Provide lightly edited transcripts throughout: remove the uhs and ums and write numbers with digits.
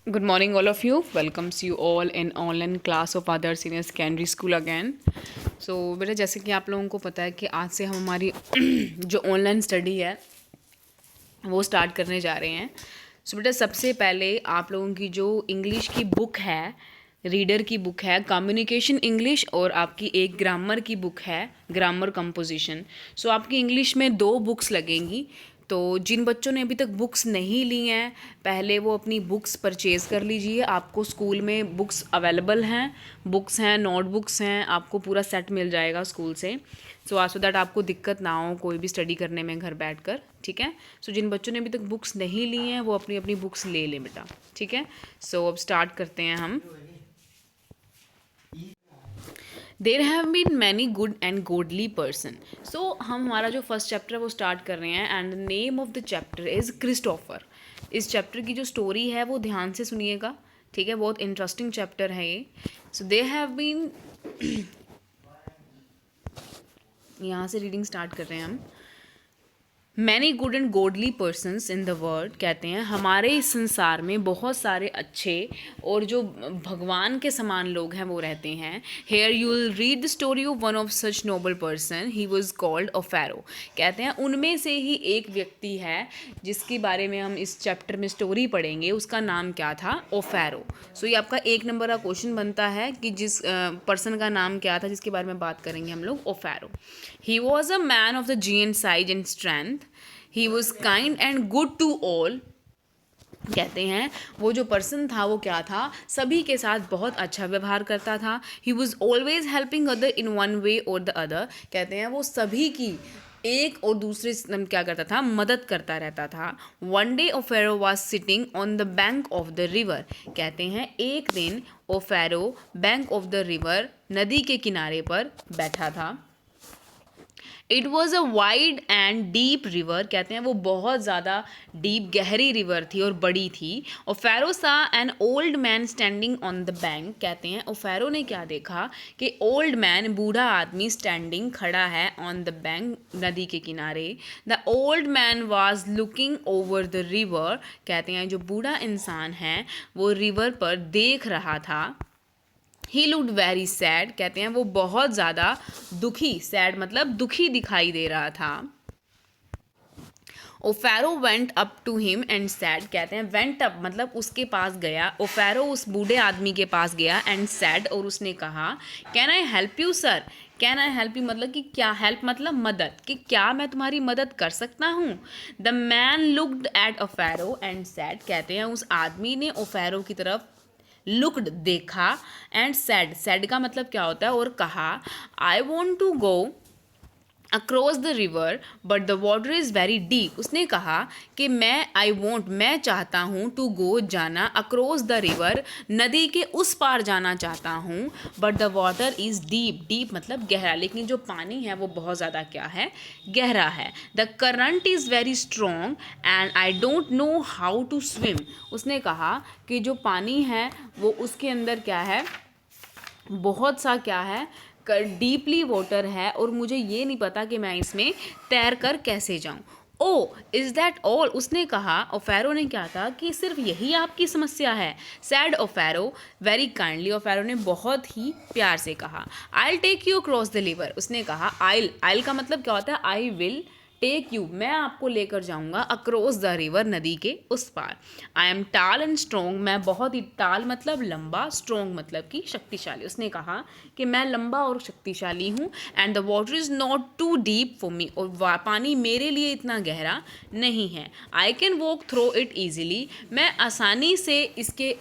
Good morning, all of you. Welcomes you all in online class of other senior secondary school again. So बेटा जैसे कि आप लोगों को पता है कि आज से हम हमारी जो ऑनलाइन स्टडी है वो स्टार्ट करने जा रहे हैं. सो बेटा सबसे पहले आप लोगों की जो इंग्लिश की बुक है, रीडर की बुक है, कम्युनिकेशन इंग्लिश, और आपकी एक ग्रामर की बुक है, ग्रामर कंपोजिशन. सो आपकी इंग्लिश में 2 बुक्स लगेंगी. तो जिन बच्चों ने अभी तक बुक्स नहीं ली हैं पहले वो अपनी बुक्स परचेज़ कर लीजिए. आपको स्कूल में बुक्स अवेलेबल हैं, बुक्स हैं, नोटबुक्स हैं, आपको पूरा सेट मिल जाएगा स्कूल से. सो दैट आपको दिक्कत ना हो कोई भी स्टडी करने में घर बैठ कर. ठीक है. सो जिन बच्चों ने अभी तक बुक्स नहीं ली हैं वो अपनी अपनी बुक्स ले लें बेटा. ठीक है. सो अब स्टार्ट करते हैं हम. There have been many good and godly person. So हम हमारा जो फर्स्ट चैप्टर है वो स्टार्ट कर रहे हैं and the name of the chapter is Christopher. इस चैप्टर की जो स्टोरी है वो ध्यान से सुनिएगा. ठीक है. बहुत इंटरेस्टिंग चैप्टर है ये. सो देर हैव बीन यहाँ से रीडिंग स्टार्ट कर रहे हैं हम. Many good and गोडली persons in the world. कहते हैं हमारे इस संसार में बहुत सारे अच्छे और जो भगवान के समान लोग हैं वो रहते हैं. Here you will read the story of one of such noble person. He was called Offero. कहते हैं उनमें से ही एक व्यक्ति है जिसके बारे में हम इस चैप्टर में स्टोरी पढ़ेंगे. उसका नाम क्या था? ओफेरो. सो ये आपका 1 नंबर का क्वेश्चन बनता है कि जिस पर्सन का नाम क्या था जिसके बारे में बात करेंगे हम लोग. Offero. He was a man of the giant size and strength. He was kind and good to all. कहते हैं वो जो पर्सन था वो क्या था? सभी के साथ बहुत अच्छा व्यवहार करता था. He was always helping other in one way और द अदर. कहते हैं वो सभी की एक और दूसरे क्या करता था? मदद करता रहता था. One day Offero was sitting on the bank of the river. कहते हैं एक दिन Offero bank of the river, नदी के किनारे पर बैठा था. It was a wide and deep river. कहते हैं वो बहुत ज़्यादा डीप गहरी रिवर थी और बड़ी थी. ओफेरो सा an old man standing on the bank. कहते हैं ओफेरो ने क्या देखा कि ओल्ड मैन, बूढ़ा आदमी, स्टैंडिंग, खड़ा है ऑन द बैंक, नदी के किनारे. The old man was looking over the river. कहते हैं जो बूढ़ा इंसान है वो रिवर पर देख रहा था. He looked very sad. कहते हैं वो बहुत ज़्यादा दुखी, सैड मतलब दुखी दिखाई दे रहा था. Offero went up to him and said. कहते हैं वेंट अप मतलब उसके पास गया. ओफेरो उस बूढ़े आदमी के पास गया एंड सैड और उसने कहा can I help you sir. Can I help you मतलब कि क्या, हेल्प मतलब मदद, कि क्या मैं तुम्हारी मदद कर सकता हूँ. The man looked at Offero and said. कहते हैं उस आदमी ने ओफेरो की तरफ लुक्ड देखा एंड सैड. सैड का मतलब क्या होता है? और कहा I want to go across the river but the water is very deep. उसने कहा कि मैं चाहता हूँ टू गो जाना, अक्रॉस द रिवर नदी के उस पार जाना चाहता हूँ, but the water is deep. Deep मतलब गहरा, लेकिन जो पानी है वो बहुत ज़्यादा क्या है? गहरा है. The current is very strong and I don't know how to swim. उसने कहा कि जो पानी है वो उसके अंदर क्या है? बहुत सा क्या है? डीपली वाटर है और मुझे ये नहीं पता कि मैं इसमें तैर कर कैसे जाऊँ. Oh is that all. उसने कहा, ओफेरो ने क्या कहा कि सिर्फ यही आपकी समस्या है. Said Offero very kindly. Offero ने बहुत ही प्यार से कहा I will take you across the river. उसने कहा आइल का मतलब क्या होता है? आई विल टेक यू, मैं आपको लेकर जाऊंगा अक्रॉस द रिवर, नदी के उस पार. आई एम टाल एंड स्ट्रॉन्ग. मैं बहुत ही, टाल मतलब लंबा, स्ट्रॉन्ग मतलब कि शक्तिशाली. उसने कहा कि मैं लंबा और शक्तिशाली हूँ. And the water is not too deep for me. और पानी मेरे लिए इतना गहरा नहीं है. I can walk through it easily. मैं आसानी से इसके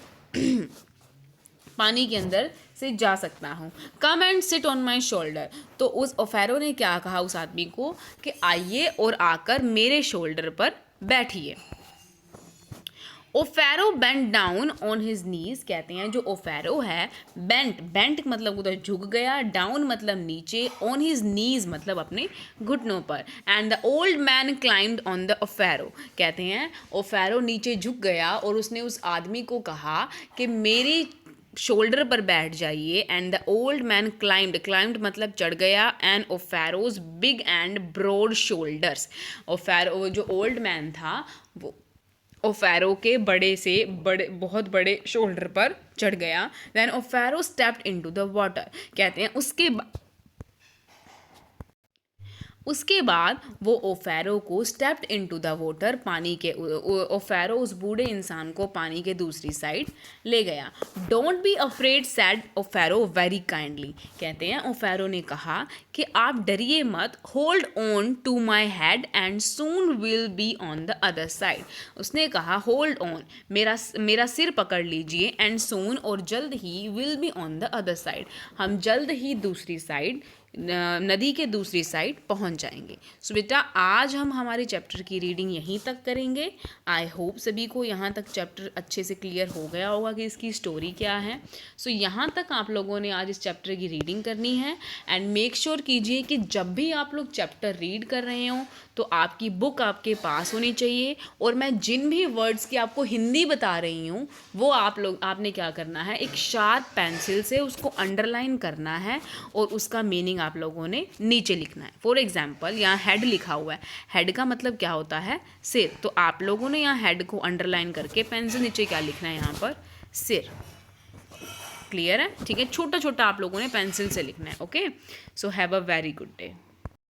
पानी के अंदर से जा सकता हूँ. Come and sit on my shoulder. तो उस ओफेरो ने क्या कहा उस आदमी को कि आइए और आकर मेरे शोल्डर पर बैठिए. Offero bent down on his knees. कहते हैं जो ओफेरो है, बेंट मतलब उधर झुक गया, डाउन मतलब नीचे, ऑन हिज नीज मतलब अपने घुटनों पर. And the old man climbed on the Offero. कहते हैं ओफेरो नीचे झुक गया और उसने उस आदमी को कहा कि मेरी शोल्डर पर बैठ जाइए. And the old man climbed मतलब चढ़ गया. And Offero's big and broad shoulders. Offero जो ओल्ड मैन था वो ओफेरो के बहुत बड़े शोल्डर पर चढ़ गया। Then Offero stepped into the water, कहते हैं उसके बाद वो ओफेरो को स्टेप्ड इनटू द वाटर, पानी के ओफेरो उस बूढ़े इंसान को पानी के दूसरी साइड ले गया। Don't be afraid said Offero very kindly, कहते हैं ओफेरो ने कहा कि आप डरिए मत, hold on to my head and soon will be on the other side. उसने कहा होल्ड ऑन, मेरा सिर पकड़ लीजिए, एंड सून और जल्द ही, will be on the other side, हम जल्द ही दूसरी साइड, नदी के दूसरी साइड पहुंच जाएंगे। सो बेटा आज हम हमारे चैप्टर की रीडिंग यहीं तक करेंगे। आई होप सभी को यहाँ तक चैप्टर अच्छे से क्लियर हो गया होगा कि इसकी स्टोरी क्या है। सो यहाँ तक आप लोगों ने आज इस चैप्टर की रीडिंग करनी है। एंड मेक श्योर कीजिए कि जब भी आप लोग चैप्टर रीड कर रहे हो तो आपकी बुक आपके पास होनी चाहिए, और मैं जिन भी वर्ड्स की आपको हिंदी बता रही हूँ वो आपने क्या करना है, एक शार्प पेंसिल से उसको अंडरलाइन करना है और उसका मीनिंग आप लोगों ने नीचे लिखना है। फॉर एग्जाम्पल यहाँ हेड लिखा हुआ है, हेड का मतलब क्या होता है, सिर, तो आप लोगों ने यहाँ हेड को अंडरलाइन करके पेंसिल नीचे क्या लिखना है, यहाँ पर सिर। क्लियर है? ठीक है, छोटा छोटा आप लोगों ने पेंसिल से लिखना है। Okay, so have a very good day.